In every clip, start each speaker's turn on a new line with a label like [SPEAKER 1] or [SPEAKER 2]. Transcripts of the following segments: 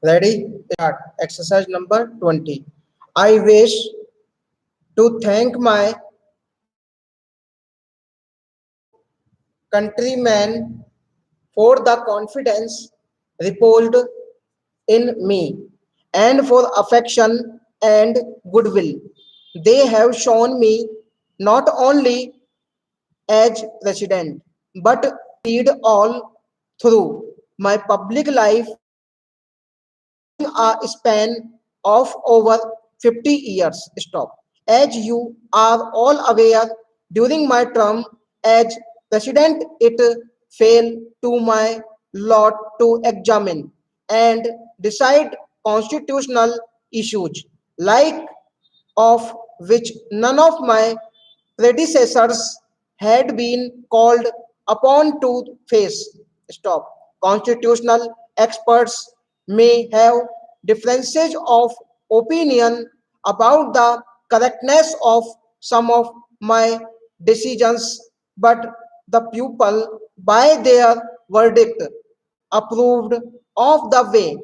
[SPEAKER 1] Ready? Start. Exercise number 20. I wish to thank my countrymen for the confidence reposed in me and for affection and goodwill they have shown me not only as president but indeed all through my public life during a span of over 50 years. Stop. As you are all aware, during my term as president, it fell to my lot to examine and decide constitutional issues, like of which none of my predecessors had been called upon to face. Stop. Constitutional experts may have differences of opinion about the correctness of some of my decisions, but the people, by their verdict, approved of the way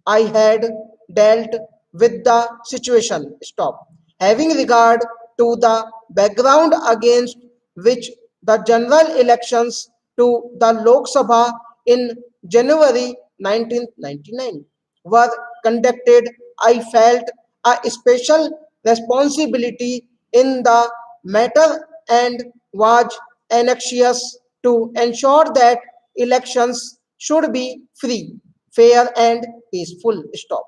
[SPEAKER 1] I had dealt with the situation. Stop. Having regard to the background against which the general elections to the Lok Sabha in January 1999 were conducted, I felt a special responsibility in the matter and was anxious to ensure that elections should be free, fair, and peaceful. Stop.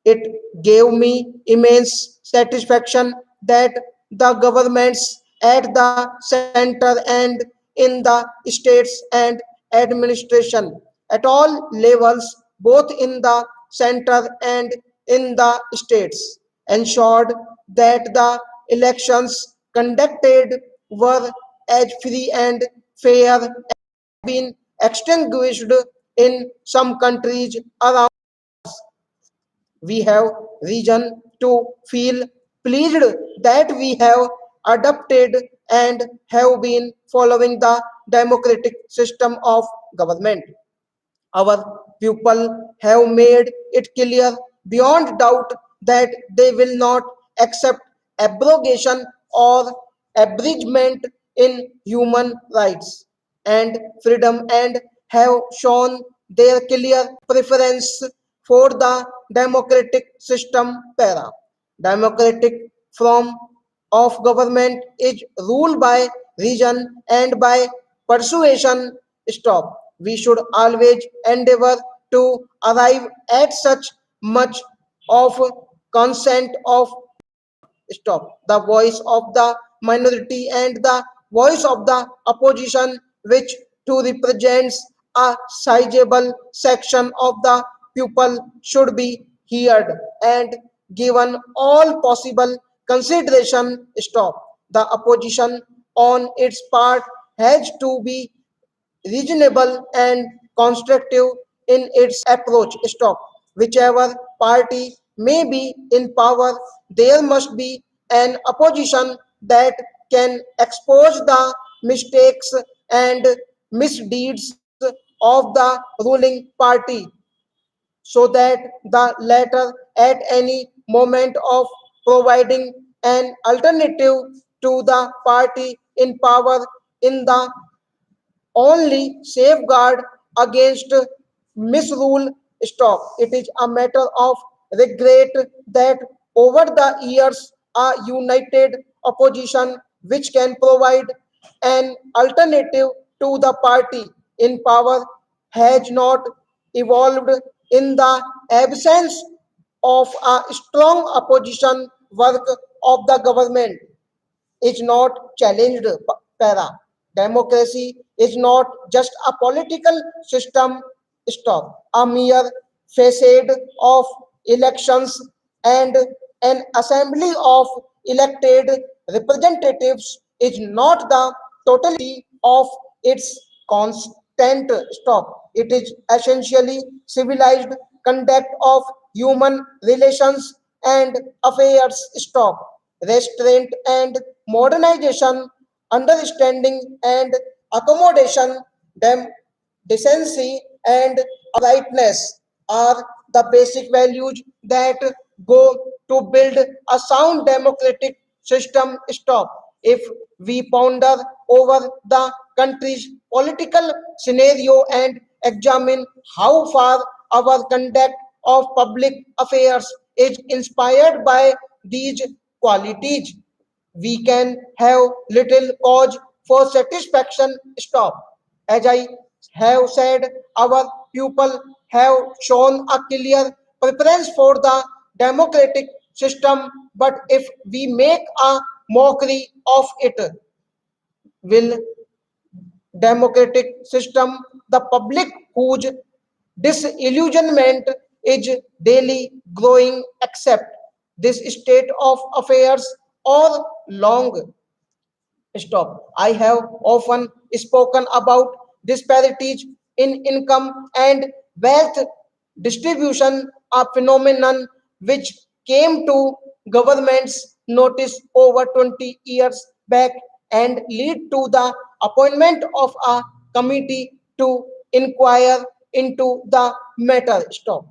[SPEAKER 1] It gave me immense satisfaction that the governments at the center and in the states and administration at all levels, both in the center and in the states, ensured that the elections conducted were as free and fair been extinguished in some countries around. We have reason to feel pleased that we have adopted and have been following the democratic system of government. Our people have made it clear beyond doubt that they will not accept abrogation or abridgment in human rights and freedom and have shown their clear preference for the democratic system para. Democratic form of government is ruled by reason and by persuasion. Stop. We should always endeavor to arrive at such much of consent of. Stop. The voice of the minority and the voice of the opposition, which to represents a sizable section of the people, should be heard and given all possible consideration. Stop. The opposition on its part has to be reasonable and constructive in its approach. Stop. Whichever party may be in power, there must be an opposition that can expose the mistakes and misdeeds of the ruling party so that the latter at any moment of providing an alternative to the party in power in the only safeguard against misrule. Stop. It is a matter of regret that over the years a united opposition which can provide an alternative to the party in power has not evolved in the absence of a strong opposition work of the government is not challenged. Para. Democracy is not just a political system. Stop. A mere facade of elections and an assembly of elected representatives is not the totality of its constant. Stop. It is essentially civilized conduct of human relations and affairs. Stop. Restraint and modernization, understanding and accommodation, decency and uprightness are the basic values that go to build a sound democratic system. Stop. If we ponder over the country's political scenario and examine how far our conduct of public affairs is inspired by these qualities, we can have little cause for satisfaction. Stop. As I have said, our people have shown a clear preference for the democratic system, but if we make a mockery of it, will democratic system, the public whose disillusionment is daily growing, accept this state of affairs or long. Stop. I have often spoken about disparities in income and wealth distribution, a phenomenon which came to government's notice over 20 years back and lead to the appointment of a committee to inquire into the matter. Stop.